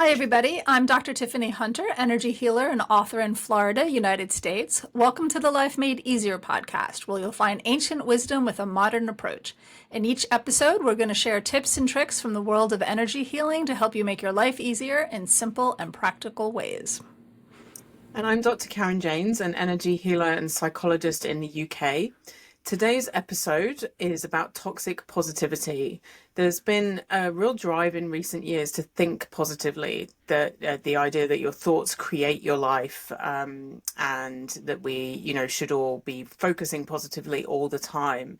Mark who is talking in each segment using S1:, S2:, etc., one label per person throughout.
S1: Hi, everybody. I'm Dr. Tiffany Hunter, energy healer and author in Florida, United States. Welcome to the Life Made Easier podcast, where you'll find ancient wisdom with a modern approach. In each episode, we're going to share tips and tricks from the world of energy healing to help you make your life easier in simple and practical ways.
S2: And I'm Dr. Karen James, an energy healer and psychologist in the UK. Today's episode is about toxic positivity. There's been a real drive in recent years to think positively, that the idea that your thoughts create your life, and that we, should all be focusing positively all the time.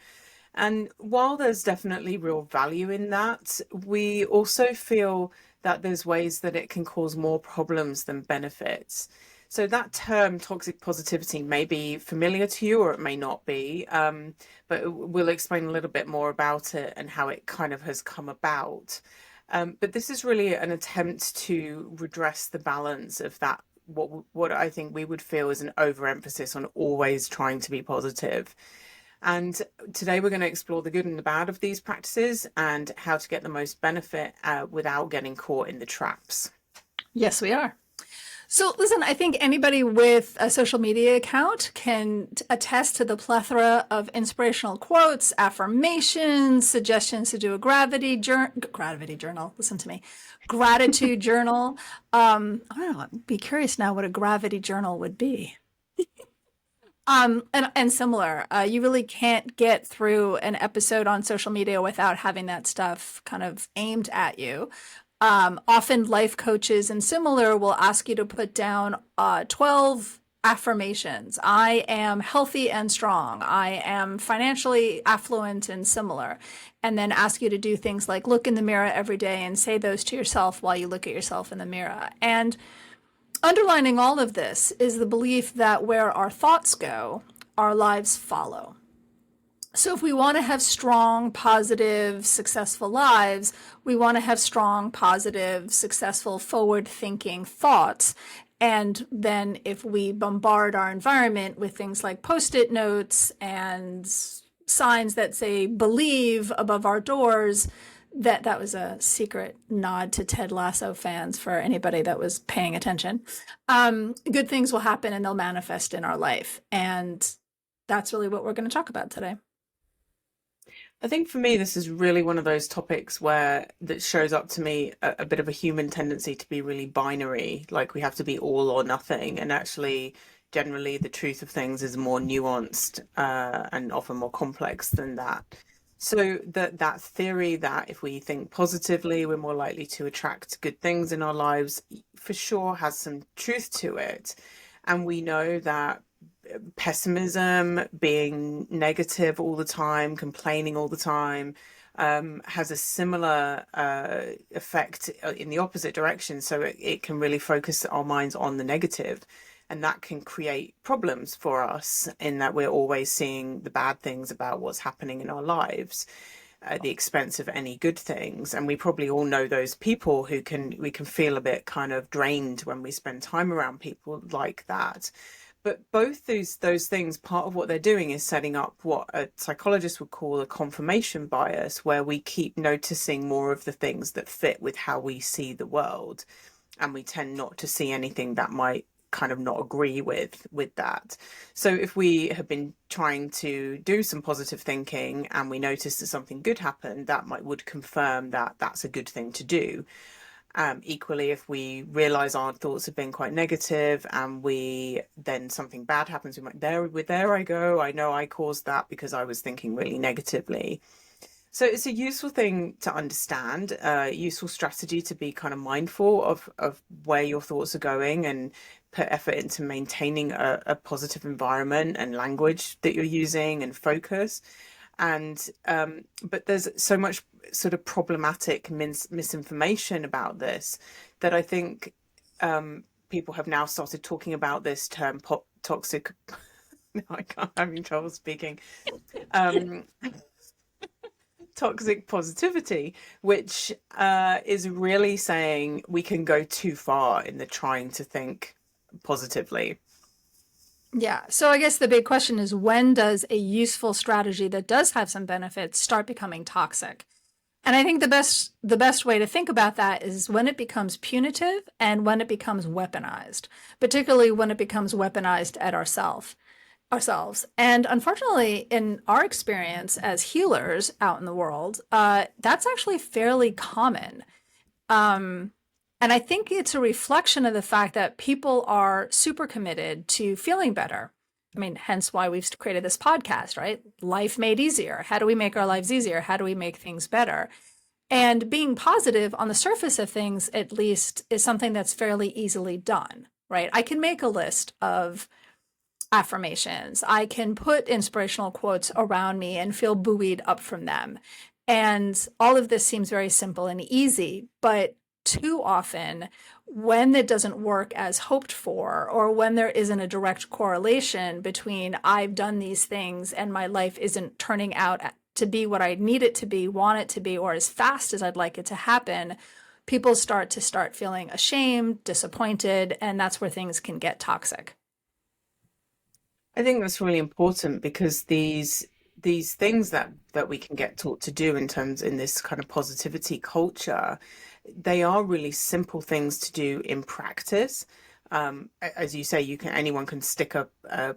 S2: And while there's definitely real value in that, we also feel that there's ways that it can cause more problems than benefits. So that term toxic positivity may be familiar to you or it may not be, but we'll explain a little bit more about it and how it kind of has come about. But this is really an attempt to redress the balance of that, what I think we would feel is an overemphasis on always trying to be positive. And today we're going to explore the good and the bad of these practices and how to get the most benefit without getting caught in the traps.
S1: Yes, we are. So listen, I think anybody with a social media account can attest to the plethora of inspirational quotes, affirmations, suggestions to do a gravity journal. Listen to me. Gratitude journal. I don't know. I'd be curious now what a gravity journal would be. And similar, you really can't get through an episode on social media without having that stuff kind of aimed at you. Often life coaches and similar will ask you to put down 12 affirmations. I am healthy and strong. I am financially affluent and similar. And then ask you to do things like look in the mirror every day and say those to yourself while you look at yourself in the mirror. And underlining all of this is the belief that where our thoughts go, our lives follow. So if we want to have strong, positive, successful lives, we want to have strong, positive, successful, forward-thinking thoughts. And then if we bombard our environment with things like Post-it notes and signs that say believe above our doors, that was a secret nod to Ted Lasso fans for anybody that was paying attention. Good things will happen and they'll manifest in our life. And that's really what we're going to talk about today.
S2: I think for me, this is really one of those topics that shows up to me a bit of a human tendency to be really binary, like we have to be all or nothing. And actually, generally, the truth of things is more nuanced and often more complex than that. So that theory that if we think positively, we're more likely to attract good things in our lives, for sure has some truth to it. And we know that pessimism, being negative all the time, complaining all the time, has a similar effect in the opposite direction. So it can really focus our minds on the negative. And that can create problems for us in that we're always seeing the bad things about what's happening in our lives at the expense of any good things. And we probably all know those people we can feel a bit kind of drained when we spend time around people like that. But both those things, part of what they're doing is setting up what a psychologist would call a confirmation bias, where we keep noticing more of the things that fit with how we see the world. And we tend not to see anything that might kind of not agree with that. So if we have been trying to do some positive thinking and we notice that something good happened, that would confirm that that's a good thing to do. Equally, if we realize our thoughts have been quite negative and then something bad happens, we might there I go, I know I caused that because I was thinking really negatively. So it's a useful thing to understand, a useful strategy to be kind of mindful of where your thoughts are going and put effort into maintaining a positive environment and language that you're using and focus. And but there's so much sort of problematic misinformation about this that I think people have now started talking about this term toxic. No, I can't. I'm having trouble speaking. Toxic positivity, which is really saying we can go too far in the trying to think positively.
S1: Yeah. So I guess the big question is, when does a useful strategy that does have some benefits start becoming toxic? And I think the best way to think about that is when it becomes punitive and when it becomes weaponized, particularly when it becomes weaponized at ourselves. And unfortunately, in our experience as healers out in the world, that's actually fairly common. Um, and I think it's a reflection of the fact that people are super committed to feeling better. I mean, hence why we've created this podcast, right? Life made easier. How do we make our lives easier? How do we make things better? And being positive on the surface of things, at least, is something that's fairly easily done, right? I can make a list of affirmations. I can put inspirational quotes around me and feel buoyed up from them. And all of this seems very simple and easy, but too often, when it doesn't work as hoped for, or when there isn't a direct correlation between I've done these things and my life isn't turning out to be what I need it to be, want it to be, or as fast as I'd like it to happen, people start feeling ashamed, disappointed, and that's where things can get toxic.
S2: I think that's really important because these things that we can get taught to do in this kind of positivity culture, they are really simple things to do in practice. As you say, anyone can stick a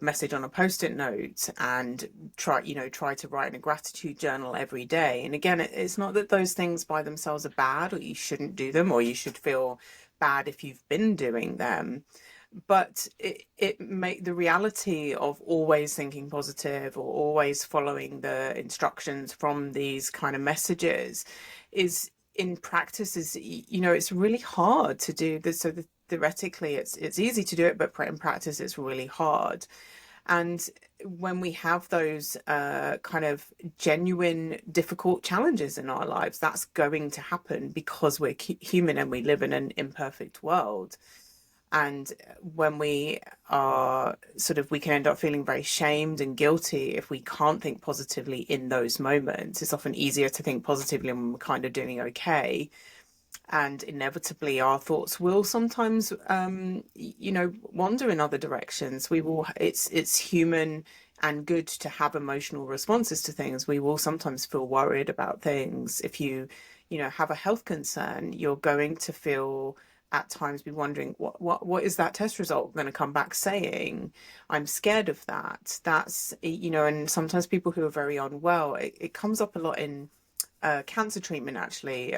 S2: message on a post-it note and try to write in a gratitude journal every day. And again, it's not that those things by themselves are bad or you shouldn't do them or you should feel bad if you've been doing them, but it make the reality of always thinking positive or always following the instructions from these kind of messages is in practice is it's really hard to do this. So theoretically it's easy to do it, but in practice it's really hard. And when we have those kind of genuine difficult challenges in our lives, that's going to happen because we're human and we live in an imperfect world. And when we are we can end up feeling very shamed and guilty if we can't think positively in those moments. It's often easier to think positively when we're kind of doing okay. And inevitably, our thoughts will sometimes, wander in other directions. It's human and good to have emotional responses to things. We will sometimes feel worried about things. If you have a health concern, you're going to feel at times be wondering what is that test result going to come back saying. I'm scared of that. That's and sometimes people who are very unwell, it comes up a lot in cancer treatment actually,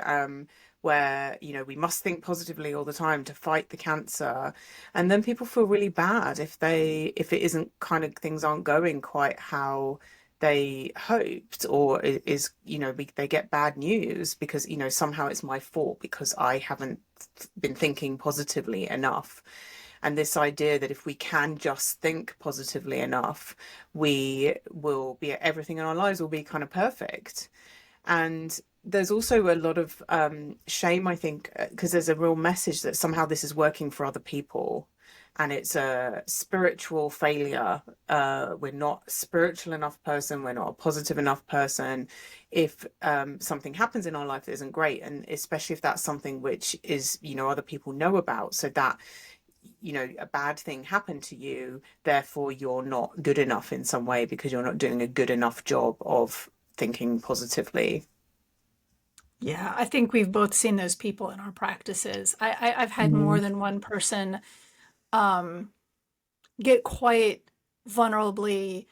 S2: where we must think positively all the time to fight the cancer, and then people feel really bad if it isn't kind of things aren't going quite how they hoped, or is they get bad news because somehow it's my fault because I haven't been thinking positively enough. And this idea that if we can just think positively enough, we will be everything in our lives will be kind of perfect. And there's also a lot of shame, I think, because there's a real message that somehow this is working for other people. And it's a spiritual failure. We're not a spiritual enough person. We're not a positive enough person. If something happens in our life that isn't great, and especially if that's something which is, other people know about, so that, a bad thing happened to you, therefore you're not good enough in some way because you're not doing a good enough job of thinking positively.
S1: Yeah, I think we've both seen those people in our practices. I've had more
S2: Mhm.
S1: than one person um, get quite vulnerably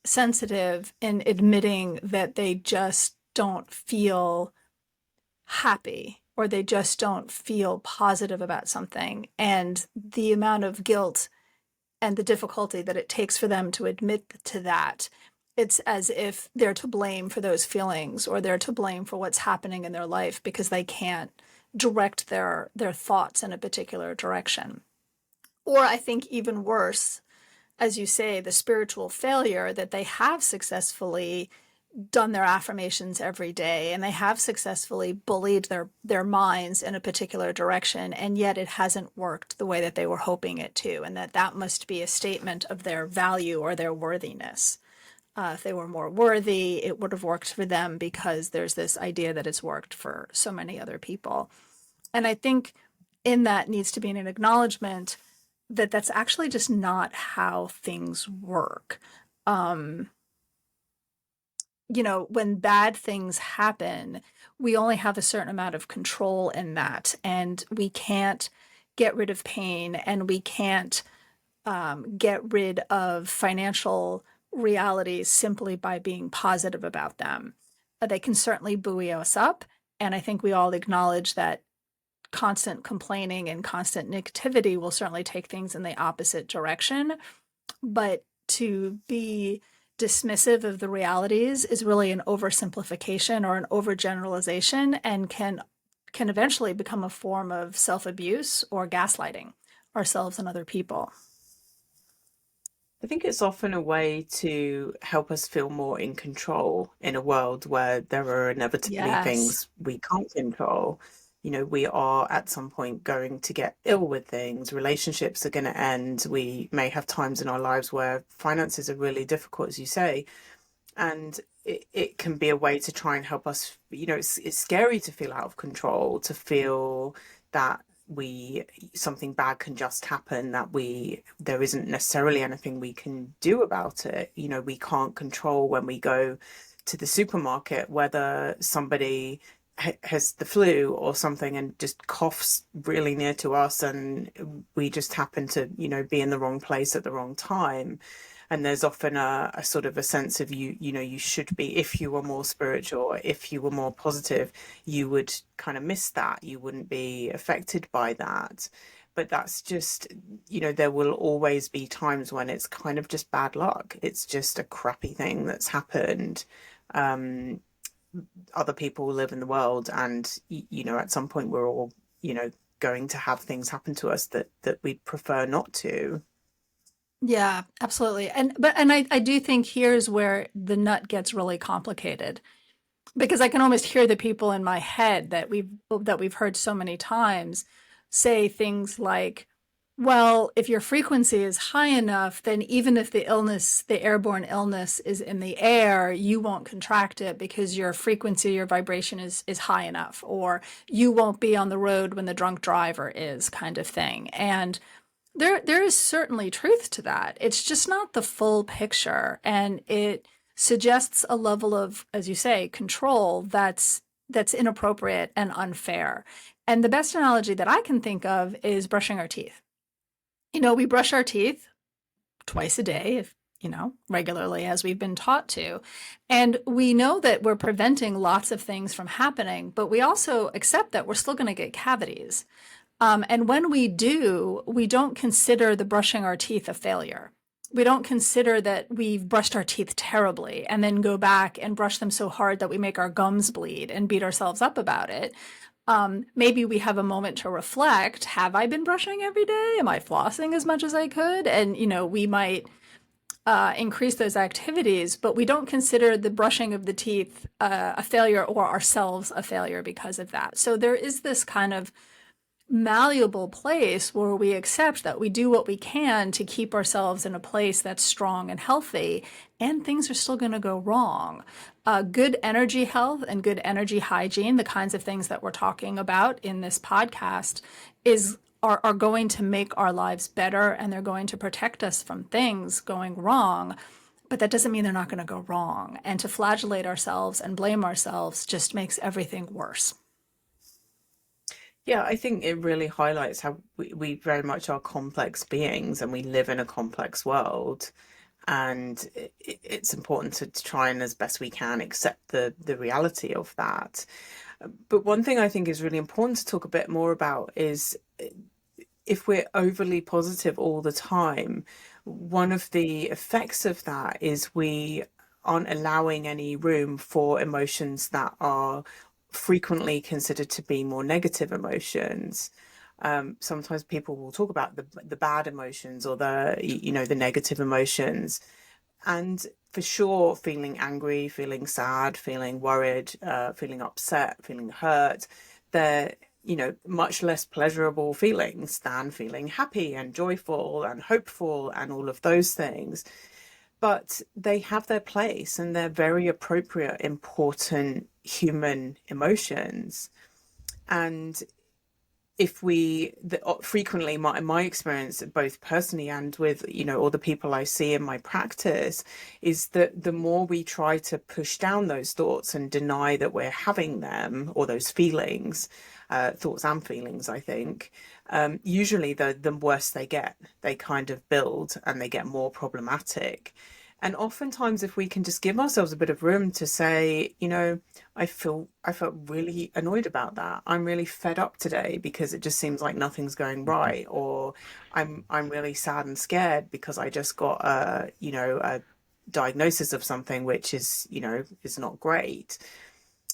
S1: sensitive in admitting that they just don't feel happy or they just don't feel positive about something. And the amount of guilt and the difficulty that it takes for them to admit to that, it's as if they're to blame for those feelings or they're to blame for what's happening in their life because they can't direct their thoughts in a particular direction. Or I think even worse, as you say, the spiritual failure that they have successfully done their affirmations every day and they have successfully bullied their minds in a particular direction, and yet it hasn't worked the way that they were hoping it to, and that must be a statement of their value or their worthiness. If they were more worthy, it would have worked for them because there's this idea that it's worked for so many other people. And I think in that needs to be an acknowledgement that that's actually just not how things work. Um, when bad things happen, we only have a certain amount of control in that, and we can't get rid of pain, and we can't get rid of financial realities simply by being positive about them. They can certainly buoy us up, and I think we all acknowledge that constant complaining and constant negativity will certainly take things in the opposite direction. But to be dismissive of the realities is really an oversimplification or an overgeneralization, and can eventually become a form of self-abuse or gaslighting ourselves and other people.
S2: I think it's often a way to help us feel more in control in a world where there are inevitably
S1: Yes.
S2: things we can't control. We are at some point going to get ill with things, relationships are going to end. We may have times in our lives where finances are really difficult, as you say, and it can be a way to try and help us. It's scary to feel out of control, to feel that we something bad can just happen, that there isn't necessarily anything we can do about it. We can't control when we go to the supermarket whether somebody has the flu or something and just coughs really near to us, and we just happen to be in the wrong place at the wrong time. And there's often a sort of a sense of you should be, if you were more spiritual, if you were more positive, you would kind of miss that, you wouldn't be affected by that. But that's just, there will always be times when it's kind of just bad luck, it's just a crappy thing that's happened. Other people live in the world, and at some point we're all going to have things happen to us that we'd prefer not to.
S1: Yeah, absolutely. And I do think here's where the nut gets really complicated, because I can almost hear the people in my head that we've heard so many times say things like, well, if your frequency is high enough, then even if the airborne illness is in the air, you won't contract it because your frequency, your vibration is high enough, or you won't be on the road when the drunk driver is, kind of thing. And there is certainly truth to that. It's just not the full picture, and it suggests a level of, as you say, control that's inappropriate and unfair. And the best analogy that I can think of is brushing our teeth. We brush our teeth twice a day, if regularly, as we've been taught to. And we know that we're preventing lots of things from happening, but we also accept that we're still going to get cavities. And when we do, we don't consider the brushing our teeth a failure. We don't consider that we've brushed our teeth terribly and then go back and brush them so hard that we make our gums bleed and beat ourselves up about it. Maybe we have a moment to reflect. Have I been brushing every day? Am I flossing as much as I could? And, we might increase those activities, but we don't consider the brushing of the teeth a failure, or ourselves a failure because of that. So there is this kind of malleable place where we accept that we do what we can to keep ourselves in a place that's strong and healthy, and things are still going to go wrong. Good energy health and good energy hygiene, the kinds of things that we're talking about in this podcast, are going to make our lives better, and they're going to protect us from things going wrong. But that doesn't mean they're not going to go wrong. And to flagellate ourselves and blame ourselves just makes everything worse.
S2: Yeah, I think it really highlights how we very much are complex beings, and we live in a complex world. And it's important to try and, as best we can, accept the reality of that. But one thing I think is really important to talk a bit more about is, if we're overly positive all the time, one of the effects of that is we aren't allowing any room for emotions that are frequently considered to be more negative emotions. Sometimes people will talk about the bad emotions, or the negative emotions, and for sure, feeling angry, feeling sad, feeling worried, feeling upset, feeling hurt, they're much less pleasurable feelings than feeling happy and joyful and hopeful and all of those things. But they have their place, and they're very appropriate, important human emotions. And if we frequently, my experience, both personally and with, all the people I see in my practice, is that the more we try to push down those thoughts and deny that we're having them, or those feelings, thoughts and feelings, I think, usually the worse they get. They kind of build and they get more problematic. And oftentimes, if we can just give ourselves a bit of room to say, I felt really annoyed about that. I'm really fed up today because it just seems like nothing's going right, or I'm really sad and scared because I just got a diagnosis of something which is not great.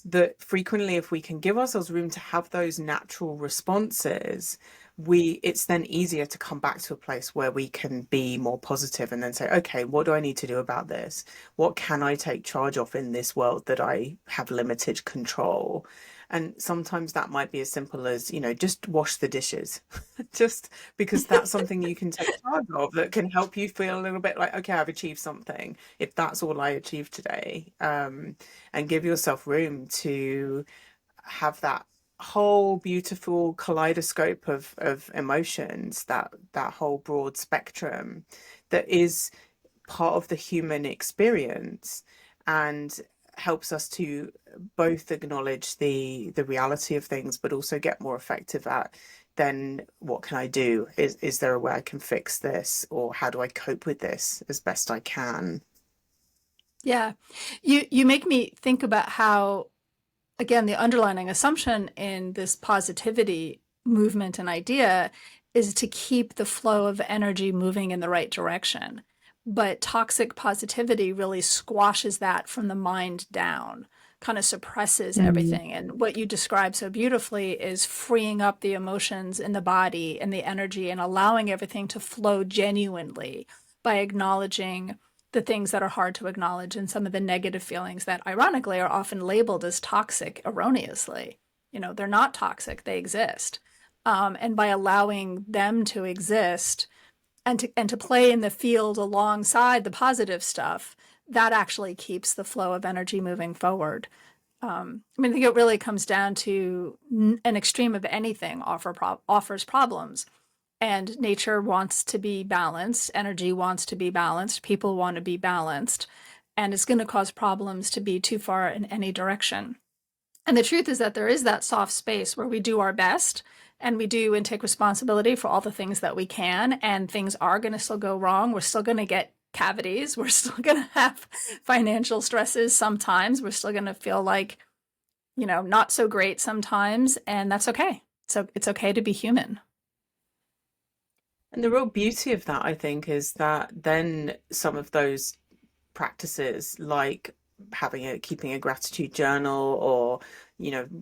S2: That frequently, if we can give ourselves room to have those natural responses, it's then easier to come back to a place where we can be more positive and then say, okay, what do I need to do about this? What can I take charge of in this world that I have limited control? And sometimes that might be as simple as, just wash the dishes, just because that's something you can take charge of that can help you feel a little bit like, okay, I've achieved something, if that's all I achieved today. And give yourself room to have that whole beautiful kaleidoscope of emotions, that whole broad spectrum that is part of the human experience, and helps us to both acknowledge the reality of things, but also get more effective at, then what can I do? Is there a way I can fix this, or how do I cope with this as best I can?
S1: Yeah. You make me think about how, again, the underlying assumption in this positivity movement and idea is to keep the flow of energy moving in the right direction. But toxic positivity really squashes that from the mind down, kind of suppresses
S2: Mm.
S1: everything. And what you describe so beautifully is freeing up the emotions in the body and the energy and allowing everything to flow genuinely by acknowledging the things that are hard to acknowledge and some of the negative feelings that ironically are often labeled as toxic erroneously. They're not toxic, they exist. And by allowing them to exist and to play in the field alongside the positive stuff, that actually keeps the flow of energy moving forward. I think it really comes down to an extreme of anything offers problems. And nature wants to be balanced, energy wants to be balanced, people want to be balanced, and it's going to cause problems to be too far in any direction. And the truth is that there is that soft space where we do our best and we do and take responsibility for all the things that we can, and things are going to still go wrong. We're still going to get cavities. We're still going to have financial stresses sometimes. We're still going to feel like, not so great sometimes, and that's okay. So it's okay to be human.
S2: And the real beauty of that, I think, is that then some of those practices, like keeping a gratitude journal, or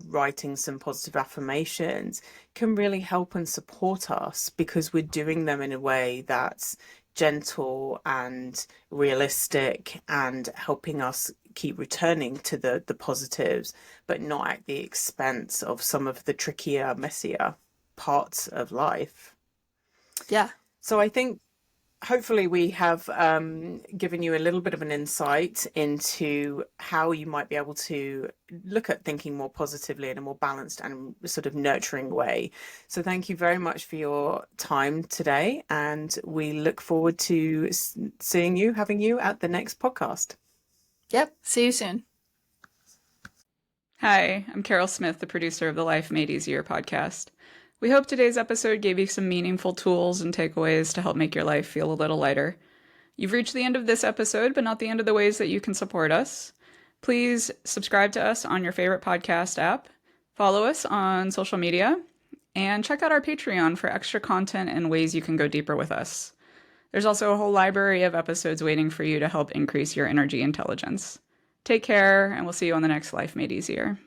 S2: writing some positive affirmations, can really help and support us, because we're doing them in a way that's gentle and realistic, and helping us keep returning to the positives, but not at the expense of some of the trickier, messier parts of life.
S1: Yeah.
S2: So I think hopefully we have given you a little bit of an insight into how you might be able to look at thinking more positively in a more balanced and sort of nurturing way. So thank you very much for your time today, and we look forward to having you at the next podcast.
S1: Yep. See you soon.
S3: Hi, I'm Carol Smith, the producer of the Life Made Easier podcast. We hope today's episode gave you some meaningful tools and takeaways to help make your life feel a little lighter. You've reached the end of this episode, but not the end of the ways that you can support us. Please subscribe to us on your favorite podcast app, follow us on social media, and check out our Patreon for extra content and ways you can go deeper with us. There's also a whole library of episodes waiting for you to help increase your energy intelligence. Take care, and we'll see you on the next Life Made Easier.